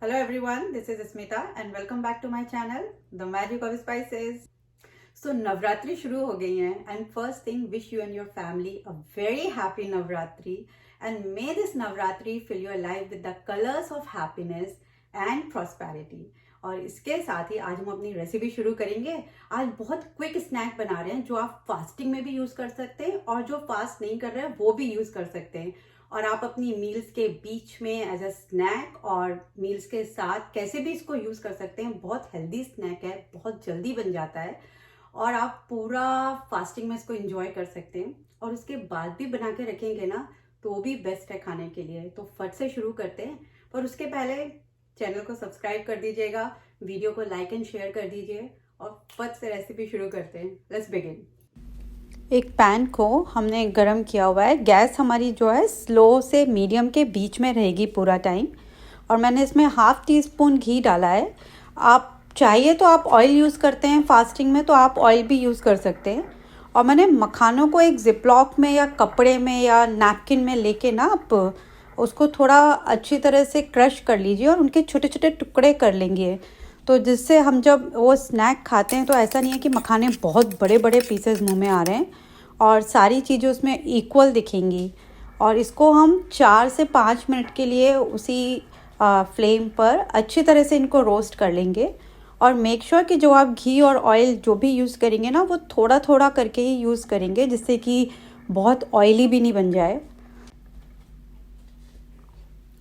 Hello everyone, this is Smita and welcome back to my channel, The Magic of Spices. So Navratri शुरू हो गई हैं and first thing wish you and your family a very happy Navratri and may this Navratri fill your life with the colors of happiness and prosperity. और इसके साथ ही आज हम अपनी रेसिपी शुरू करेंगे। आज बहुत क्विक स्नैक बना रहे हैं जो आप फास्टिंग में भी यूज कर सकते हैं और जो फास्ट नहीं कर रहे हैं वो भी यूज कर सकते हैं और आप अपनी मील्स के बीच में एज अ स्नैक और मील्स के साथ कैसे भी इसको यूज कर सकते हैं। बहुत हेल्दी स्नैक है, बहुत जल्दी बन जाता है और आप पूरा फास्टिंग में इसको एंजॉय कर सकते हैं और उसके बाद भी बना के रखेंगे ना तो वो भी बेस्ट है खाने के लिए। तो फट से शुरू करते हैं, पर उसके पहले चैनल को सब्सक्राइब कर दीजिएगा, वीडियो को लाइक एंड शेयर कर दीजिए और फट से रेसिपी शुरू करते हैं। Let's begin. एक पैन को हमने गरम किया हुआ है। गैस हमारी जो है स्लो से मीडियम के बीच में रहेगी पूरा टाइम और मैंने इसमें हाफ़ टी स्पून घी डाला है। आप चाहिए तो आप ऑयल यूज़ करते हैं फास्टिंग में तो आप ऑयल भी यूज़ कर सकते हैं। और मैंने मखानों को एक जिपलॉक में या कपड़े में या नैपकिन में लेके ना आप उसको थोड़ा अच्छी तरह से क्रश कर लीजिए और उनके छोटे छोटे टुकड़े कर लेंगे, तो जिससे हम जब वो स्नैक खाते हैं तो ऐसा नहीं है कि मखाने बहुत बड़े बड़े पीसेस मुंह में आ रहे हैं और सारी चीज़ें उसमें इक्वल दिखेंगी। और इसको हम 4 से 5 मिनट के लिए उसी फ्लेम पर अच्छी तरह से इनको रोस्ट कर लेंगे। और मेक श्योर कि जो आप घी और ऑयल जो भी यूज़ करेंगे ना वो थोड़ा थोड़ा करके ही यूज़ करेंगे, जिससे कि बहुत ऑयली भी नहीं बन जाए।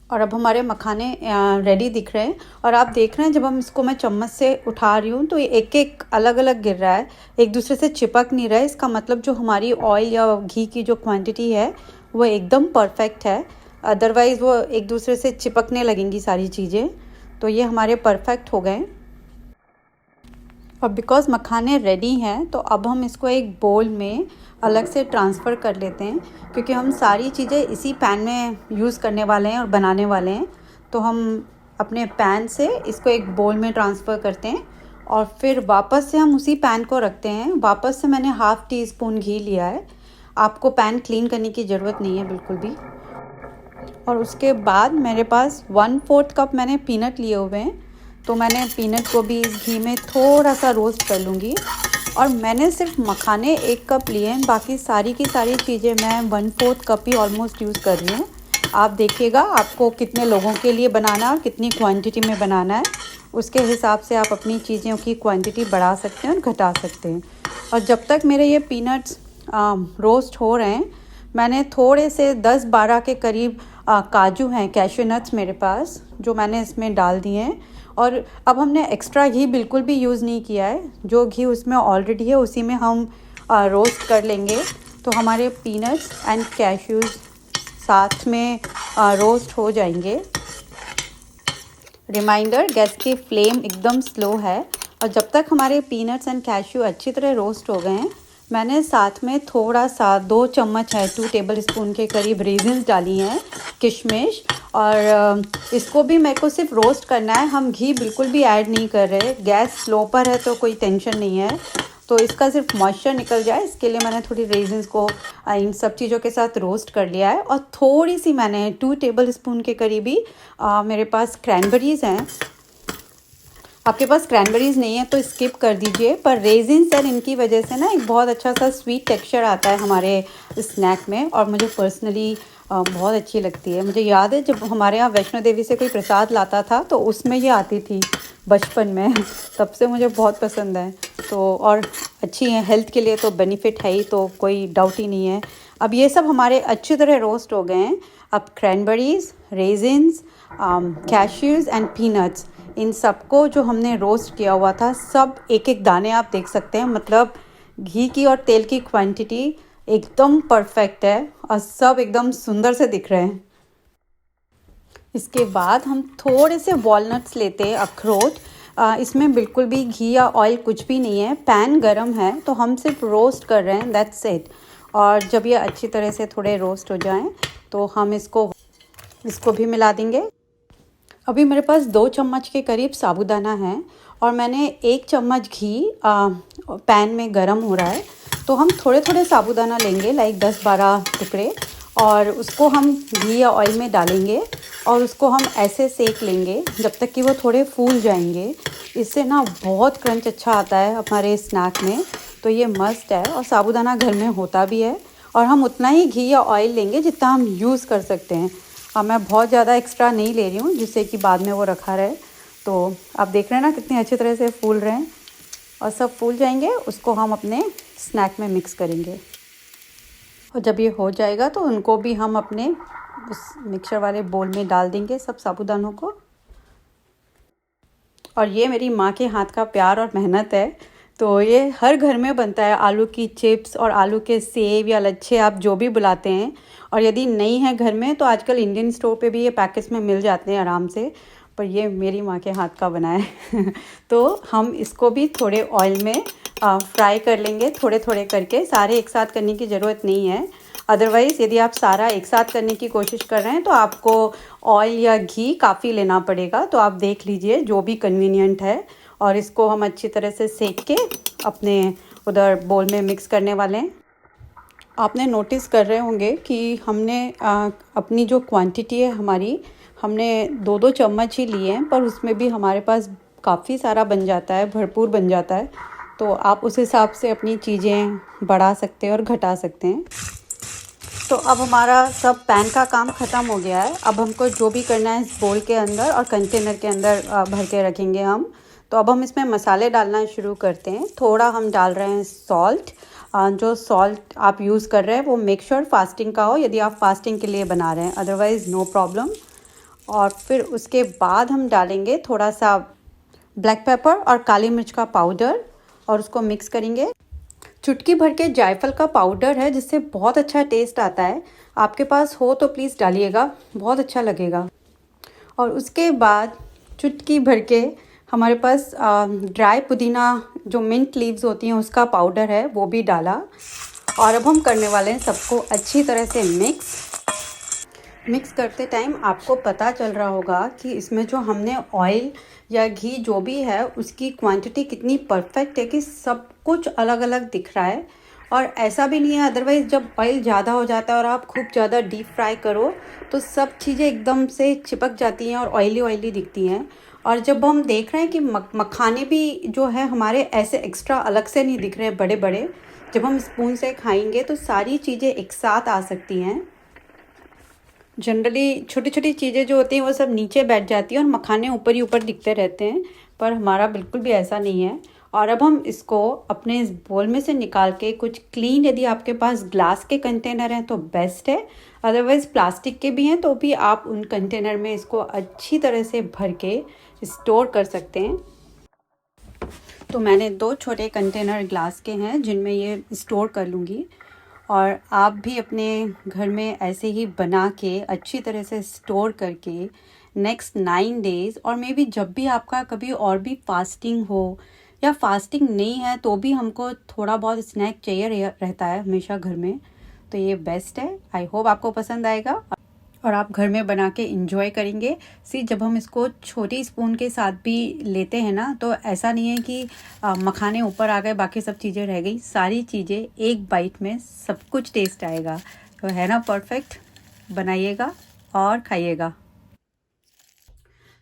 और अब हमारे मखाने रेडी दिख रहे हैं और आप देख रहे हैं जब हम इसको मैं चम्मच से उठा रही हूँ तो ये एक एक अलग अलग गिर रहा है, एक दूसरे से चिपक नहीं रहा है। इसका मतलब जो हमारी ऑयल या घी की जो क्वांटिटी है वो एकदम परफेक्ट है, अदरवाइज़ वो एक दूसरे से चिपकने लगेंगी सारी चीज़ें। तो ये हमारे परफेक्ट हो गए और बिकॉज़ मखाने रेडी हैं तो अब हम इसको एक बोल में अलग से ट्रांसफ़र कर लेते हैं, क्योंकि हम सारी चीज़ें इसी पैन में यूज़ करने वाले हैं और बनाने वाले हैं। तो हम अपने पैन से इसको एक बोल में ट्रांसफ़र करते हैं और फिर वापस से हम उसी पैन को रखते हैं। वापस से मैंने हाफ़ टी स्पून घी लिया है, आपको पैन क्लीन करने की ज़रूरत नहीं है बिल्कुल भी। और उसके बाद मेरे पास 1/4 कप मैंने पीनट लिए हुए हैं, तो मैंने पीनट को भी इस घी में थोड़ा सा रोस्ट कर लूँगी। और मैंने सिर्फ मखाने 1 कप लिए हैं, बाकी सारी की सारी चीज़ें मैं 1/4 कप ही ऑलमोस्ट यूज़ कर रही हूँ। आप देखिएगा आपको कितने लोगों के लिए बनाना है और कितनी क्वांटिटी में बनाना है, उसके हिसाब से आप अपनी चीज़ों की क्वांटिटी बढ़ा सकते हैं और घटा सकते हैं। और जब तक मेरे ये पीनट्स रोस्ट हो रहे हैं, मैंने थोड़े से 10-12 के करीब काजू हैं, कैशू नट्स मेरे पास, जो मैंने इसमें डाल दिए हैं। और अब हमने एक्स्ट्रा घी बिल्कुल भी यूज़ नहीं किया है, जो घी उसमें ऑलरेडी है उसी में हम रोस्ट कर लेंगे। तो हमारे पीनट्स एंड कैश्यूज़ साथ में रोस्ट हो जाएंगे। रिमाइंडर, गैस की फ्लेम एकदम स्लो है। और जब तक हमारे पीनट्स एंड कैश्यू अच्छी तरह रोस्ट हो गए हैं, मैंने साथ में थोड़ा सा 2 चम्मच है 2 टेबल स्पून के करीब रेजिन्स डाली हैं, किशमिश। और इसको भी मेरे को सिर्फ रोस्ट करना है, हम घी बिल्कुल भी ऐड नहीं कर रहे। गैस स्लो पर है तो कोई टेंशन नहीं है, तो इसका सिर्फ मॉइस्चर निकल जाए इसके लिए मैंने थोड़ी रेजिन्स को इन सब चीज़ों के साथ रोस्ट कर लिया है। और थोड़ी सी मैंने 2 टेबल स्पून के करीब ही मेरे पास क्रैनबेरीज़ हैं। आपके पास क्रैनबेरीज़ नहीं है तो स्किप कर दीजिए, पर रेजिन्स और इनकी वजह से ना एक बहुत अच्छा सा स्वीट टेक्सचर आता है हमारे स्नैक में और मुझे पर्सनली बहुत अच्छी लगती है। मुझे याद है जब हमारे यहाँ वैष्णो देवी से कोई प्रसाद लाता था तो उसमें ये आती थी बचपन में, तब से मुझे बहुत पसंद है। तो और अच्छी है हेल्थ के लिए, तो बेनिफिट है ही, तो कोई डाउट ही नहीं है। अब ये सब हमारे अच्छी तरह रोस्ट हो गए हैं। अब क्रैनबेरीज़, रेजिन्स, कैश्यूज़ एंड पीनट्स, इन सबको जो हमने रोस्ट किया हुआ था सब एक एक दाने आप देख सकते हैं, मतलब घी की और तेल की क्वांटिटी एकदम परफेक्ट है और सब एकदम सुंदर से दिख रहे हैं। इसके बाद हम थोड़े से वॉलनट्स लेते हैं, अखरोट। इसमें बिल्कुल भी घी या ऑयल कुछ भी नहीं है, पैन गरम है तो हम सिर्फ रोस्ट कर रहे हैं, दैट्स इट। और जब ये अच्छी तरह से थोड़े रोस्ट हो जाएं तो हम इसको भी मिला देंगे। अभी मेरे पास 2 चम्मच के करीब साबूदाना है और मैंने 1 चम्मच घी पैन में गरम हो रहा है, तो हम थोड़े थोड़े साबूदाना लेंगे, लाइक 10-12 टुकड़े, और उसको हम घी या ऑयल में डालेंगे और उसको हम ऐसे सेक लेंगे जब तक कि वो थोड़े फूल जाएंगे। इससे ना बहुत क्रंच अच्छा आता है हमारे स्नैक में, तो ये मस्ट है। और साबूदाना घर में होता भी है और हम उतना ही घी या ऑयल लेंगे जितना हम यूज़ कर सकते हैं। अब मैं बहुत ज़्यादा एक्स्ट्रा नहीं ले रही हूँ जिससे कि बाद में वो रखा रहे। तो आप देख रहे हैं ना कितनी अच्छी तरह से फूल रहे हैं, और सब फूल जाएंगे उसको हम अपने स्नैक में मिक्स करेंगे। और जब ये हो जाएगा तो उनको भी हम अपने उस मिक्सर वाले बोल में डाल देंगे सब साबूदानों को। और ये मेरी माँ के हाथ का प्यार और मेहनत है, तो ये हर घर में बनता है। आलू की चिप्स और आलू के सेव या लच्छे, आप जो भी बुलाते हैं। और यदि नहीं है घर में तो आजकल इंडियन स्टोर पे भी ये पैकेट्स में मिल जाते हैं आराम से, पर ये मेरी माँ के हाथ का बना है। तो हम इसको भी थोड़े ऑयल में फ्राई कर लेंगे, थोड़े थोड़े करके। सारे एक साथ करने की ज़रूरत नहीं है, अदरवाइज़ यदि आप सारा एक साथ करने की कोशिश कर रहे हैं तो आपको ऑयल या घी काफ़ी लेना पड़ेगा। तो आप देख लीजिए जो भी कन्वीनियंट है। और इसको हम अच्छी तरह से सेक के अपने उधर बोल में मिक्स करने वाले हैं। आपने नोटिस कर रहे होंगे कि हमने अपनी जो क्वांटिटी है हमारी, हमने 2-2 चम्मच ही लिए हैं, पर उसमें भी हमारे पास काफ़ी सारा बन जाता है, भरपूर बन जाता है। तो आप उस हिसाब से अपनी चीज़ें बढ़ा सकते हैं और घटा सकते हैं। तो अब हमारा सब पैन का काम ख़त्म हो गया है। अब हमको जो भी करना है इस बोल के अंदर और कंटेनर के अंदर भर के रखेंगे हम। तो अब हम इसमें मसाले डालना शुरू करते हैं। थोड़ा हम डाल रहे हैं सॉल्ट। जो सॉल्ट आप यूज़ कर रहे हैं वो मेक श्योर फास्टिंग का हो, यदि आप फास्टिंग के लिए बना रहे हैं, अदरवाइज़ नो प्रॉब्लम। और फिर उसके बाद हम डालेंगे थोड़ा सा ब्लैक पेपर और काली मिर्च का पाउडर और उसको मिक्स करेंगे। चुटकी भर के जायफल का पाउडर है जिससे बहुत अच्छा टेस्ट आता है। आपके पास हो तो प्लीज़ डालिएगा, बहुत अच्छा लगेगा। और उसके बाद चुटकी भर के हमारे पास ड्राई पुदीना, जो मिंट लीव्स होती हैं, उसका पाउडर है, वो भी डाला। और अब हम करने वाले हैं सबको अच्छी तरह से मिक्स करते टाइम आपको पता चल रहा होगा कि इसमें जो हमने ऑयल या घी जो भी है उसकी क्वांटिटी कितनी परफेक्ट है, कि सब कुछ अलग अलग दिख रहा है। और ऐसा भी नहीं है, अदरवाइज़ जब ऑयल ज़्यादा हो जाता है और आप खूब ज़्यादा डीप फ्राई करो तो सब चीज़ें एकदम से चिपक जाती हैं और ऑयली ऑयली दिखती हैं। और जब हम देख रहे हैं कि मखाने भी जो है हमारे ऐसे एक्स्ट्रा अलग से नहीं दिख रहे हैं बड़े बड़े, जब हम स्पून से खाएंगे तो सारी चीज़ें एक साथ आ सकती हैं। जनरली छोटी छोटी चीज़ें जो होती हैं वो सब नीचे बैठ जाती हैं और मखाने ऊपर ही ऊपर दिखते रहते हैं, पर हमारा बिल्कुल भी ऐसा नहीं है। और अब हम इसको अपने इस बोल में से निकाल के कुछ क्लीन, यदि आपके पास ग्लास के कंटेनर हैं तो बेस्ट है, अदरवाइज़ प्लास्टिक के भी हैं तो भी आप उन कंटेनर में इसको अच्छी तरह से भर के स्टोर कर सकते हैं। तो मैंने 2 छोटे कंटेनर ग्लास के हैं जिनमें ये स्टोर कर लूँगी। और आप भी अपने घर में ऐसे ही बना के अच्छी तरह से स्टोर करके नेक्स्ट 9 डेज़, और मे बी जब भी आपका कभी और भी फास्टिंग हो या फास्टिंग नहीं है तो भी हमको थोड़ा बहुत स्नैक चाहिए रहता है हमेशा घर में, तो ये बेस्ट है। आई होप आपको पसंद आएगा और आप घर में बना के इंजॉय करेंगे। जब हम इसको छोटी स्पून के साथ भी लेते हैं ना तो ऐसा नहीं है कि मखाने ऊपर आ गए बाकी सब चीज़ें रह गई, सारी चीज़ें एक बाइट में सब कुछ टेस्ट आएगा। तो है ना परफेक्ट, बनाइएगा और खाइएगा।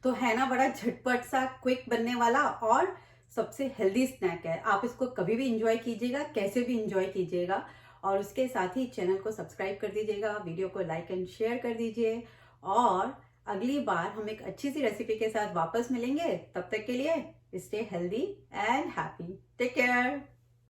तो है ना बड़ा झटपट सा क्विक बनने वाला और सबसे हेल्दी स्नैक है। आप इसको कभी भी इंजॉय कीजिएगा, कैसे भी इंजॉय कीजिएगा। और उसके साथ ही चैनल को सब्सक्राइब कर दीजिएगा, वीडियो को लाइक एंड शेयर कर दीजिए। और अगली बार हम एक अच्छी सी रेसिपी के साथ वापस मिलेंगे। तब तक के लिए stay healthy and happy, take care.